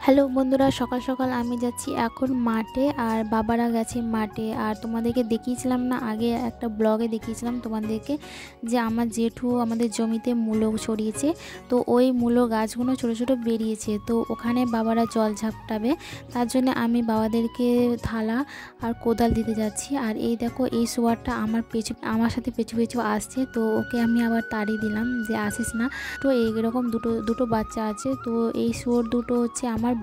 Hello বন্ধুরা, সকাল সকাল আমি যাচ্ছি এখন মাঠে, আর বাবারা গেছে মাঠে। আর তোমাদেরকে দেখিয়েছিলাম না, আগে একটা ব্লগে দেখিয়েছিলাম তোমাদেরকে যে আমার জেঠু আমাদের জমিতে মূলো ছড়িয়েছে। তো ওই মূলো গাছগুলো ছোট ছোট বেরিয়েছে, তো ওখানে বাবারা জল ঝাপটাবে। তার জন্য আমি বাবাদেরকে থালা আর কোদাল দিতে যাচ্ছি। আর এই দেখো, এই শুয়ারটা আমার সাথে পেছু পেছু আসছে, তো ওকে আমি আবার তাড়িয়ে দিলাম যে আসিস না। তো এইরকম দুটো বাচ্চা আছে। তো এই শুয়োর দুটো হচ্ছে আমার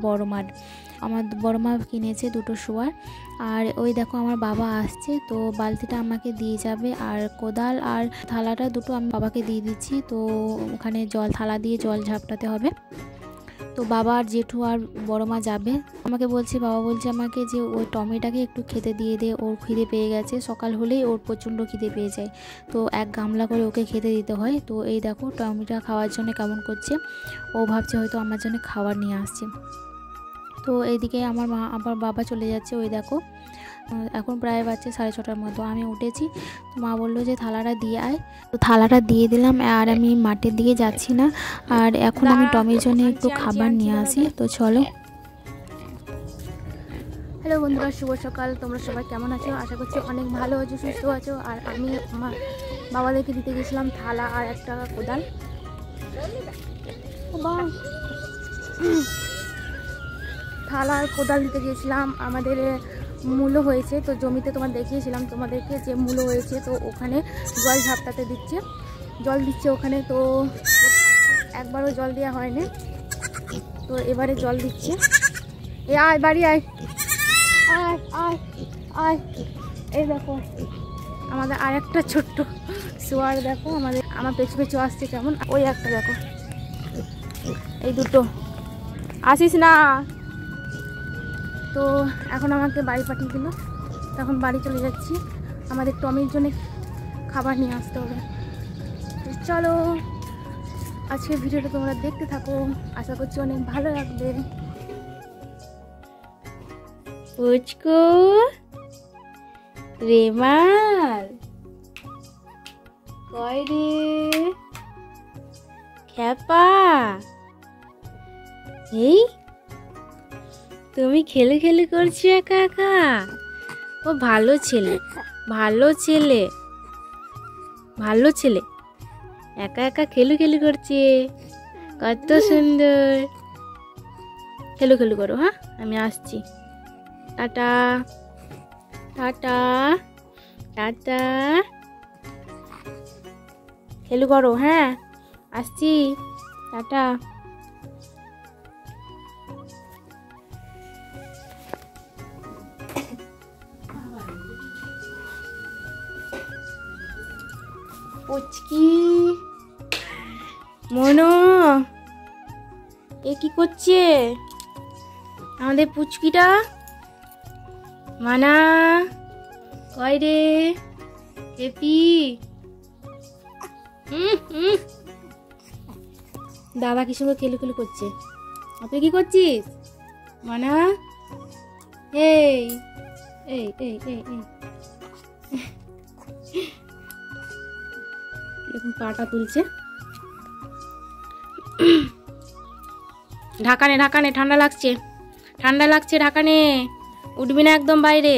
বড় মা কিনেছে দুটো শুয়ার। আর ওই দেখো আমার বাবা আসছে, তো বালতিটা আমাকে দিয়ে যাবে, আর কোদাল আর থালাটা দুটো আমি বাবাকে দিয়ে দিচ্ছি। তো ওখানে থালা দিয়ে জল ঝাপটাতে হবে। তো বাবা আর জেঠু আর বড় মা যাবে। বাবা বলছে আমাকে যে ওই টমেটাকে একটু খেতে দিয়ে দে, ওর খিদে পেয়ে গেছে। সকাল হলেই ওর প্রচণ্ড খিদে পেয়ে যায়, তো এক গামলা করে ওকে খেতে দিতে হয়। তো এই দেখো টমেটো খাওয়ার জন্য কেমন করছে, ও ভাবছে হয়তো আমার জন্য খাবার নিয়ে আসছে। তো এইদিকে আমার বাবা চলে যাচ্ছে। ওই দেখো এখন প্রায় বাজছে 6:30 মতো। আমি উঠেছি, তো মা বললো যে থালাটা দিয়ে আয়। তো থালাটা দিয়ে দিলাম, আর আমি মাঠের দিকে যাচ্ছি না। আর এখন আমি টমের জন্য একটু খাবার নিয়ে আসি। তো চলো। হ্যালো বন্ধুরা, শুভ সকাল। তোমরা সবাই কেমন আছো? আশা করছি অনেক ভালো আছো, সুস্থ আছো। আর আমি আমার বাবাদেরকে দিতে গেছিলাম থালা আর একটা কোদাল। থালা আর কোদাল দিতে গিয়েছিলাম। আমাদের মূলো হয়েছে, তো জমিতে দেখিয়েছিলাম তোমাদেরকে যে মূলো হয়েছে। তো ওখানে জল ঝাপটাতে জল দিচ্ছে ওখানে। তো একবারও জল দেওয়া হয়নি, তো এবারে জল দিচ্ছে। আয় বাড়ি আয়, আয় আয় আয়। এই দেখো আমাদের আর একটা ছোট্ট শুয়ার, দেখো আমার পেছু পেছু আসছে কেমন। ওই একটা দেখো, এই দুটো আসিস না। তো এখন আমাকে বাড়ি পাঠিয়ে দিল, তখন বাড়ি চলে যাচ্ছি। আমাদের টমির জন্য খাবার নিয়ে আসতে হবে। চলো আজকের ভিডিওটা তোমরা দেখতে থাকো, আশা করছি অনেক ভালো লাগবে। পুচকু রেমাল কয় রে খ্যাপা, এই তুমি খেলে খেলে করছো একা একা? ও ভালো ছেলে, ভালো ছেলে, ভালো ছেলে, একা একা খেলু খেলু করছে, কত সুন্দর। খেলু খেলু করো। হ্যাঁ, আমি আসছি। টাটা টাটা টাটা, খেলু করো। হ্যাঁ আসছি, টাটা। পুচকি মনো, এ কি করছে আমাদের পুচকিটা? মানা কয় রে হেপি? দাদা কি সঙ্গে খেলু খেলু করছে। তুই কি করছিস মানা? এই এই এই এই এই এরকম পাটা তুলছে। ঢাকানে ঢাকানে, ঠান্ডা লাগছে, ঠান্ডা লাগছে, ঢাকানে। উঠবি না একদম বাইরে।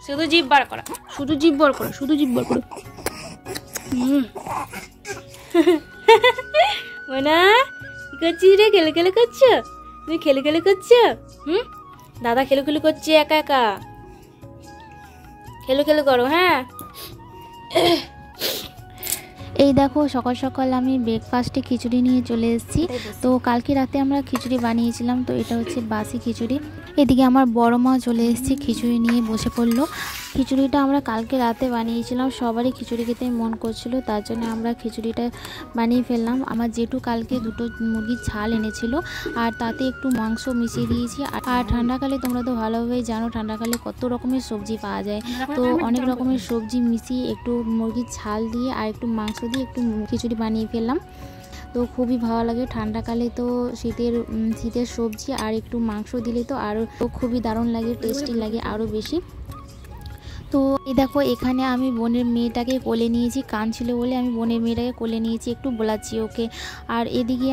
শুধু জিভ বার করা, শুধু জিভ বার করা, শুধু জিভ বার করা। মোনা কি করছিস রে? খেলে খেলে করছো? তুমি খেলে খেলে করছো? দাদা খেলে খেলে করছে একা একা। খেলে খেলে করো। হ্যাঁ, এই দেখো সকাল সকাল আমি ব্রেকফাস্টে খিচুড়ি নিয়ে চলে এসেছি। তো কালকে রাতে আমরা খিচুড়ি বানিয়েছিলাম, তো এটা হচ্ছে বাসি খিচুড়ি। এদিকে আমার বড় মা চলে এসেছে, খিচুড়ি নিয়ে বসে পড়লো। খিচুড়িটা আমরা কালকে রাতে বানিয়েছিলাম, সবারই খিচুড়ি খেতে মন করছিল, তার জন্য আমরা খিচুড়িটা বানিয়ে ফেললাম। আমার জেঠু কালকে দুটো মুরগির ছাল এনেছিল, আর তাতে একটু মাংস মিশিয়ে দিয়েছি। আর ঠান্ডাকালে তোমরা তো ভালোভাবেই জানো ঠান্ডাকালে কত রকমের সবজি পাওয়া যায়। তো অনেক রকমের সবজি মিশিয়ে একটু মুরগির ছাল দিয়ে আর একটু মাংস দিয়ে একটু খিচুড়ি বানিয়ে ফেললাম। তো খুবই ভালো লাগে ঠান্ডাকালে। তো শীতের সবজি আর একটু মাংস দিলে তো আরও খুবই দারুণ লাগে, টেস্টি লাগে আরও বেশি। তো এই দেখো এখানে আমি বোনের মেয়েটাকে কোলে নিয়েছি, কাঁদছিল বলে আমি বোনের মেয়েটাকে কোলে নিয়েছি, একটু বোলাচ্ছি ওকে। আর এদিকে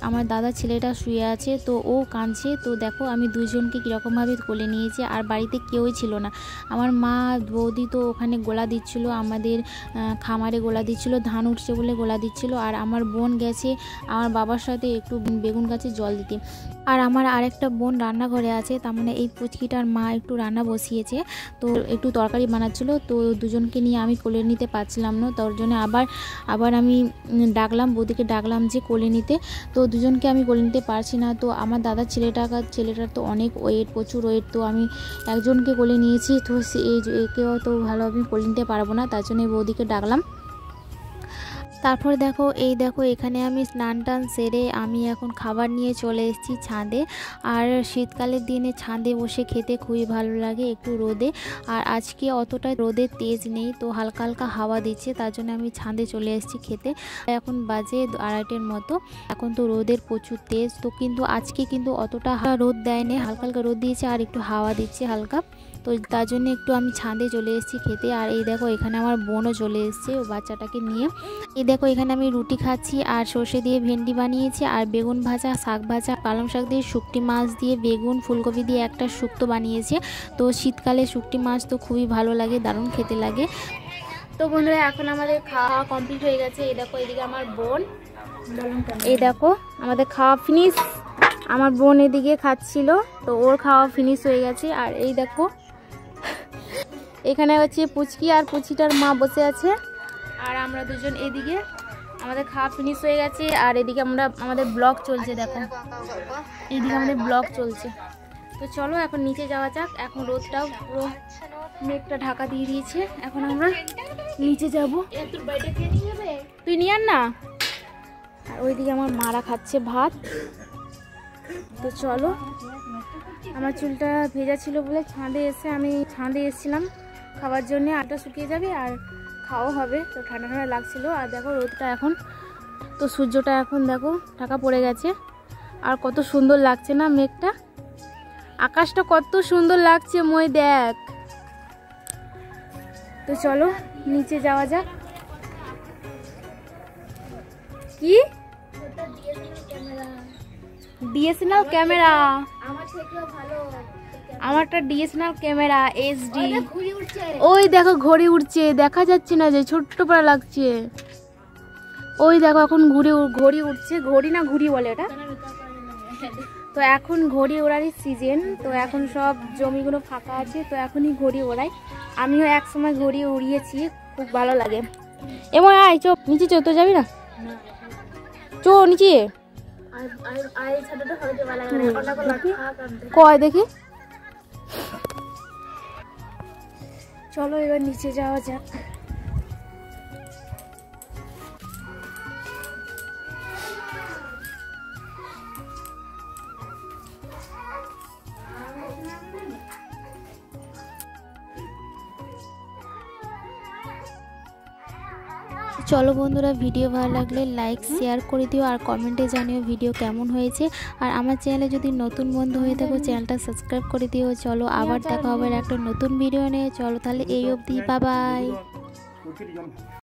আমার দাদা ছেলেটা শুয়ে আছে, তো ও কাঁদছে। তো দেখো আমি দুজনকে কীরকমভাবে কোলে নিয়েছি, আর বাড়িতে কেউই ছিল না। আমার মা বৌদি তো ওখানে গোলা দিচ্ছিল, আমাদের খামারে গোলা দিচ্ছিল, ধান উঠছে বলে গোলা দিচ্ছিল। আর আমার বোন গেছে আমার বাবার সাথে একটু বেগুন গাছে জল দিতে। আর আমার আরেকটা বোন রান্নাঘরে আছে, তার মানে এই পুচকিটার মা একটু রান্না বসিয়েছে, তো একটু তরকারি বানাচ্ছিলো। তো দুজনকে নিয়ে আমি কোলে নিতে পারছিলাম না, তার জন্য আবার আমি ডাকলাম, বৌদিকে ডাকলাম যে কোলে নিতে। তো দুজনকে আমি কোলে নিতে পারছি না। তো আমার দাদার ছেলেটার তো অনেক ওয়েট, প্রচুর ওয়েট। তো আমি একজনকে কোলে নিয়েছি, তো একেও তো ভালোভাবে কোলে নিতে পারবো না, তার জন্য বৌদিকে ডাকলাম। তারপর দেখো এখানে আমি স্নান টান সেরে আমি এখন খাবার নিয়ে চলে এসেছি ছাদে। আর শীতকালের দিনে ছাদে বসে খেতে খুবই ভালো লাগে একটু রোদে। আর আজকে অতটা রোদের তেজ নেই, তো হালকা হালকা হাওয়া দিচ্ছে, তার জন্য আমি ছাদে চলে এসেছি খেতে। এখন বাজে 2:30-এর মতো। এখন তো রোদের প্রচুর তেজ, তো কিন্তু আজকে কিন্তু অতটা রোদ দেয়নি, হালকা হালকা রোদ দিয়েছে আর একটু হাওয়া দিচ্ছে হালকা। তো তার জন্য একটু আমি ছাদে চলে এসেছি খেতে। আর এই দেখো এখানে আমার বোনও চলে এসেছে ও বাচ্চাটাকে নিয়ে। এই দেখো এখানে আমি রুটি খাচ্ছি, আর সর্ষে দিয়ে ভেন্ডি বানিয়েছি, আর বেগুন ভাজা, শাক ভাজা, পালং শাক দিয়ে, শুকটি মাছ দিয়ে, বেগুন ফুলকপি দিয়ে একটা শুক্তো বানিয়েছে। তো শীতকালে শুকটি মাছ তো খুবই ভালো লাগে, দারুণ খেতে লাগে। তো বন্ধুরা এখন আমাদের খাওয়া কমপ্লিট হয়ে গেছে। এই দেখো এদিকে আমার বোন, এই দেখো আমাদের খাওয়া ফিনিশ। আমার বোন এদিকে খাচ্ছিল, তো ওর খাওয়া ফিনিশ হয়ে গেছে। আর এই দেখো এখানে হচ্ছে পুচকি আর পুচিটার মা বসে আছে, আর আমরা দুজন এদিকে আমাদের খাওয়া ফিনিশ হয়ে গেছে। আর এদিকে আমাদের ব্লগ চলছে, দেখো এইদিকে আমাদের ব্লগ চলছে। তো চলো এখন নিচে যাওয়া যাক। এখন রোদটাও পুরো মেঘটা ঢাকা দিয়ে দিয়েছে, এখন আমরা নিচে যাব। তুই নিয়ে আন না। আর ওইদিকে আমার মারা খাচ্ছে ভাত। তো চলো, আমার চুলটা ভেজা ছিল বলে আমি ছাদে এসেছিলাম খাওয়ার জন্য। আটা শুকিয়ে যাবে আর খাওয়া হবে, তো ঠান্ডা ঠান্ডা লাগছিল। আর দেখো রোদটা এখন, তো সূর্যটা এখন দেখো ঢাকা পড়ে গেছে। আর কত সুন্দর লাগছে না মেঘটা, আকাশটা কত সুন্দর লাগছে মই দেখ। তো চলো নিচে যাওয়া যাক। কি ডিএসএলআর ক্যামেরা? আমারটা ডিএসএলআর ক্যামেরা এইচডি। ওই দেখো ঘড়ি উঠছে, দেখা যাচ্ছে না যে ছোট্ট পাড়া লাগছে। ওই দেখো এখন ঘড়ি উঠছে, ঘড়ি না ঘুড়ি বলে এটা। তো এখন ঘড়ি ওড়ারই সিজন, তো এখন সব জমিগুলো ফাঁকা আছে, তো এখনই ঘড়ি ওড়াই। আমিও এক সময় ঘড়ি উড়িয়েছি, খুব ভালো লাগে। এমন আয় চো নিচে, চো তো যাবি না, চো নিচে কয় দেখি। চলো এবার নিচে যাওয়া যাক। চলো বন্ধুরা, ভিডিও ভালো লাগলে লাইক শেয়ার করে দিও, আর কমেন্টে জানিও ভিডিও কেমন হয়েছে। আর আমার চ্যানেলে যদি নতুন বন্ধু হয়ে থাকো চ্যানেলটা সাবস্ক্রাইব করে দিও। চলো আবার দেখা হবে একটা নতুন ভিডিও নিয়ে। চলো তাহলে এই অবধি, বাই বাই।